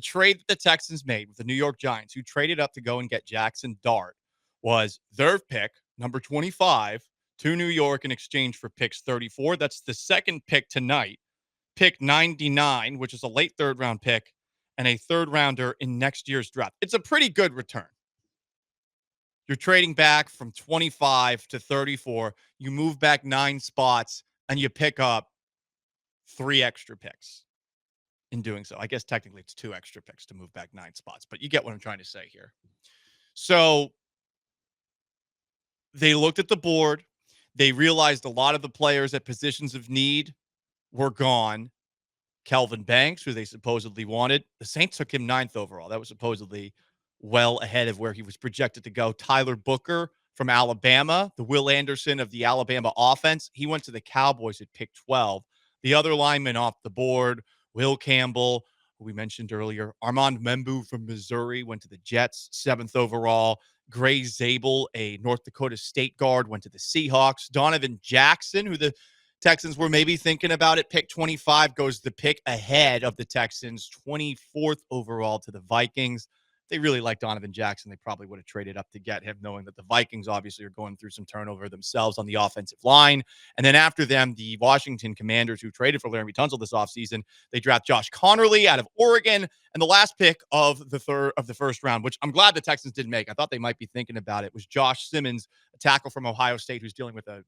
trade that the Texans made with the New York Giants, who traded up to go and get Jackson Dart, was their pick, number 25, to New York in exchange for picks 34. That's the second pick tonight. Pick 99, which is a late third-round pick, and a third-rounder in next year's draft. It's a pretty good return. You're trading back from 25 to 34. You move back 9 spots, and you pick up 3 extra picks in doing so. I guess technically it's 2 extra picks to move back 9 spots, but you get what I'm trying to say here. So they looked at the board. They realized a lot of the players at positions of need were gone. Kelvin Banks, who they supposedly wanted. The Saints took him 9th overall. That was supposedly well ahead of where he was projected to go. Tyler Booker from Alabama, the Will Anderson of the Alabama offense. He went to the Cowboys at pick 12. The other linemen off the board, Will Campbell, who we mentioned earlier. Armand Membu from Missouri went to the Jets, 7th overall. Gray Zabel, a North Dakota State guard, went to the Seahawks. Donovan Jackson, who the Texans were maybe thinking about it, pick 25, goes the pick ahead of the Texans, 24th overall to the Vikings. They really like Donovan Jackson. They probably would have traded up to get him, knowing that the Vikings obviously are going through some turnover themselves on the offensive line. And then after them, the Washington Commanders, who traded for Laramie Tunsil this offseason, they draft Josh Connerly out of Oregon. And the last pick of the first round, which I'm glad the Texans didn't make, I thought they might be thinking about it, was Josh Simmons, a tackle from Ohio State who's dealing with a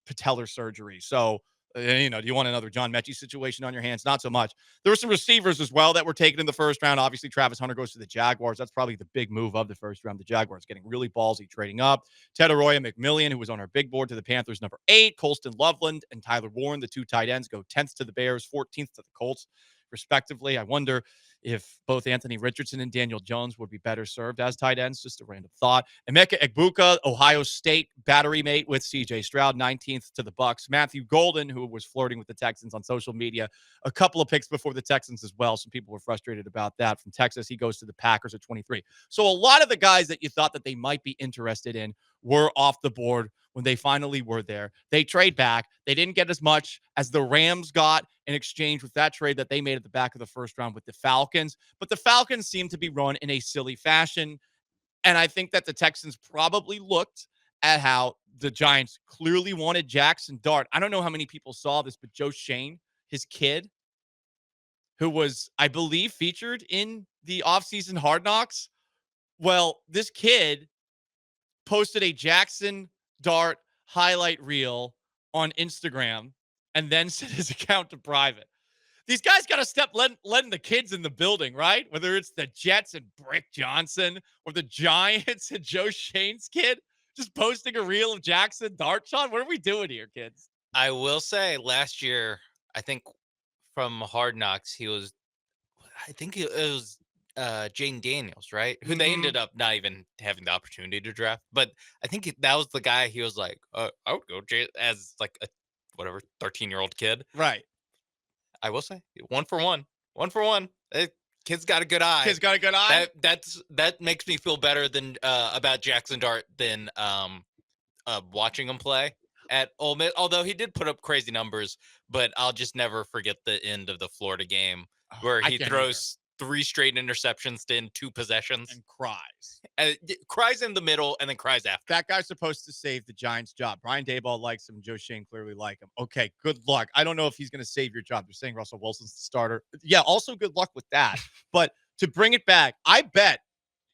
patellar surgery. So, do you want another John Mechie situation on your hands? Not so much. There were some receivers as well that were taken in the first round. Obviously, Travis Hunter goes to the Jaguars. That's probably the big move of the first round. The Jaguars getting really ballsy, trading up. Ted Arroyo McMillian, who was on our big board, to the Panthers, number 8. Colston Loveland and Tyler Warren, the 2 tight ends, go 10th to the Bears, 14th to the Colts, respectively. I wonder if both Anthony Richardson and Daniel Jones would be better served as tight ends. Just a random thought. Emeka Egbuka, Ohio State battery mate with C.J. Stroud, 19th to the Bucs. Matthew Golden, who was flirting with the Texans on social media, a couple of picks before the Texans as well. Some people were frustrated about that. From Texas, he goes to the Packers at 23. So a lot of the guys that you thought that they might be interested in were off the board when they finally were there. They trade back. They didn't get as much as the Rams got in exchange with that trade that they made at the back of the first round with the Falcons. But the Falcons seem to be run in a silly fashion. And I think that the Texans probably looked at how the Giants clearly wanted Jackson Dart. I don't know how many people saw this, but Joe Shane, his kid, who was, I believe, featured in the offseason Hard Knocks. Well, this kid posted a Jackson Dart highlight reel on Instagram and then set his account to private. These guys got to step letting the kids in the building, right? Whether it's the Jets and Brick Johnson or the Giants and Joe Shane's kid just posting a reel of Jackson Dart. Sean, what are we doing here, kids? I will say last year, I think from Hard Knocks, I think it was Jane Daniels, right? Who they ended up not even having the opportunity to draft. But I think that was the guy. He was like, I would go as like a 13-year-old kid. Right. I will say 1 for 1, 1 for 1. Kid's got a good eye. Kid's got a good eye. That makes me feel better than about Jackson Dart than watching him play at Ole Miss. Although he did put up crazy numbers, but I'll just never forget the end of the Florida game where he throws 3 straight interceptions in 2 possessions and cries. Cries in the middle and then cries after. That guy's supposed to save the Giants' job. Brian Daboll likes him. Joe Shane clearly like him. Okay, good luck. I don't know if he's going to save your job. You're saying Russell Wilson's the starter. Yeah, also good luck with that. But to bring it back, I bet,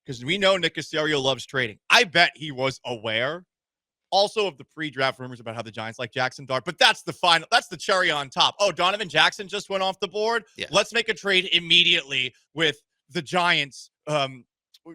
because we know Nick Caserio loves trading, I bet he was aware also of the pre-draft rumors about how the Giants like Jackson Dart. But that's the cherry on top. Oh, Donovan Jackson just went off the board? Yeah. Let's make a trade immediately with the Giants.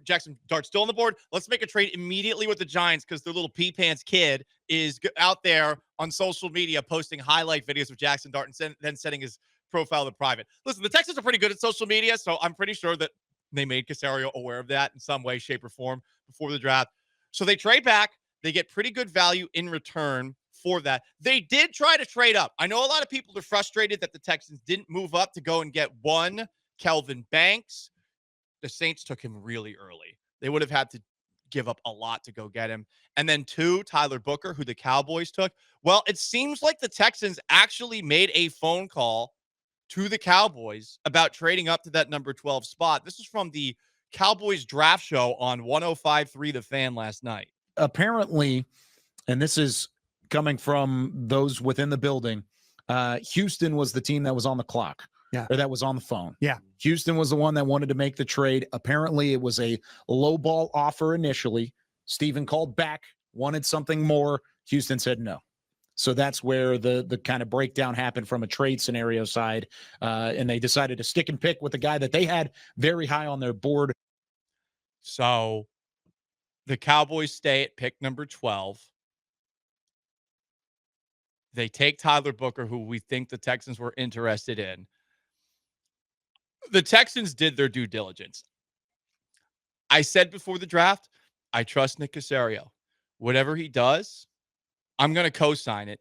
Jackson Dart still on the board. Let's make a trade immediately with the Giants because their little pee pants kid is out there on social media posting highlight videos of Jackson Dart and then setting his profile to private. Listen, the Texans are pretty good at social media, so I'm pretty sure that they made Caserio aware of that in some way, shape, or form before the draft. So they trade back. They get pretty good value in return for that. They did try to trade up. I know a lot of people are frustrated that the Texans didn't move up to go and get 1, Kelvin Banks. The Saints took him really early. They would have had to give up a lot to go get him. And then 2, Tyler Booker, who the Cowboys took. Well, it seems like the Texans actually made a phone call to the Cowboys about trading up to that number 12 spot. This is from the Cowboys draft show on 105.3 The Fan last night. Apparently, and this is coming from those within the building, Houston was the team that was on the clock. Yeah. Or that was on the phone. Yeah. Houston was the one that wanted to make the trade. Apparently, it was a low ball offer initially. Steven called back, wanted something more. Houston said no. So that's where the kind of breakdown happened from a trade scenario side. And they decided to stick and pick with the guy that they had very high on their board. So the Cowboys stay at pick number 12. They take Tyler Booker, who we think the Texans were interested in. The Texans did their due diligence. I said before the draft, I trust Nick Caserio. Whatever he does, I'm going to co-sign it.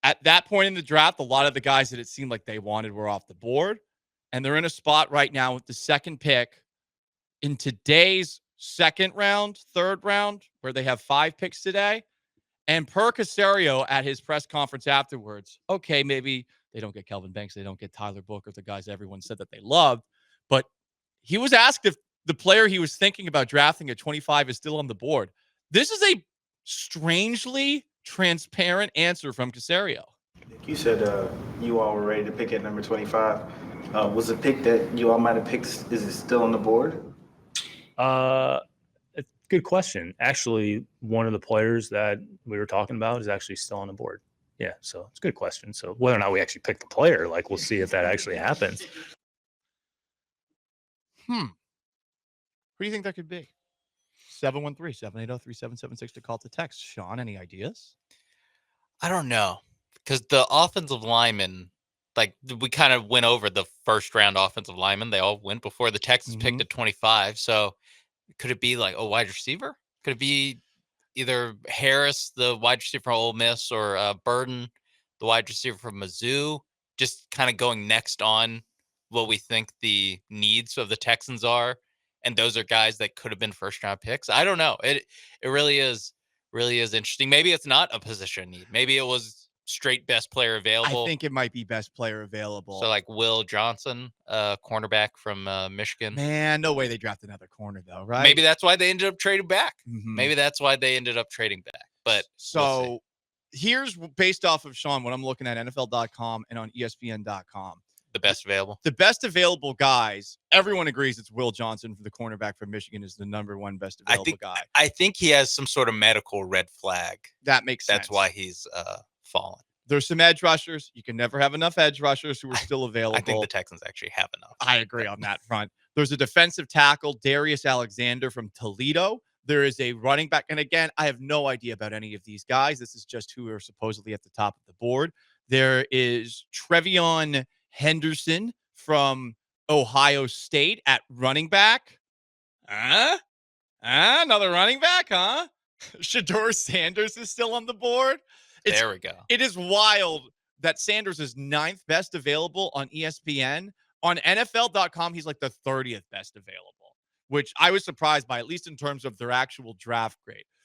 At that point in the draft, a lot of the guys that it seemed like they wanted were off the board. And they're in a spot right now with the second pick in today's second round, third round, where they have 5 picks today. And per Caserio at his press conference afterwards, okay, maybe they don't get Kelvin Banks, they don't get Tyler Booker, the guys everyone said that they loved. But he was asked if the player he was thinking about drafting at 25 is still on the board. This is a strangely transparent answer from Caserio. You said you all were ready to pick at number 25. Was the pick that you all might have picked, is it still on the board? Good question. Actually, one of the players that we were talking about is actually still on the board. Yeah, so it's a good question. So whether or not we actually pick the player, like we'll see if that actually happens. Who do you think that could be? 713-780-3776 to call to text. Sean, any ideas? I don't know, because the offensive linemen, like we kind of went over the first round offensive linemen. They all went before the Texans picked at 25. So could it be like a wide receiver? Could it be either Harris, the wide receiver from Ole Miss, or Burden, the wide receiver from Mizzou? Just kind of going next on what we think the needs of the Texans are. And those are guys that could have been first round picks. I don't know. It really is interesting. Maybe it's not a position need. Maybe it was straight best player available. I think it might be best player available. So like Will Johnson, cornerback from Michigan. Man, no way they draft another corner though, right? Maybe that's why they ended up trading back. Mhm. Maybe that's why they ended up trading back. But so here's based off of Sean, what I'm looking at NFL.com and on ESPN.com. The best available. The best available guys, everyone agrees it's Will Johnson, the cornerback from Michigan, is the number one best available guy. I think he has some sort of medical red flag. That makes sense. That's why he's fallen. There's some edge rushers. You can never have enough edge rushers who are still available. I think the Texans actually have enough. I agree on that front. There's a defensive tackle, Darius Alexander from Toledo. There is a running back. And again, I have no idea about any of these guys. This is just who are supposedly at the top of the board. There is Trevion Henderson from Ohio State at running back. Another running back, huh? Shador Sanders is still on the board. There we go. It is wild that Sanders is 9th best available on ESPN. On NFL.com, he's like the 30th best available, which I was surprised by, at least in terms of their actual draft grade.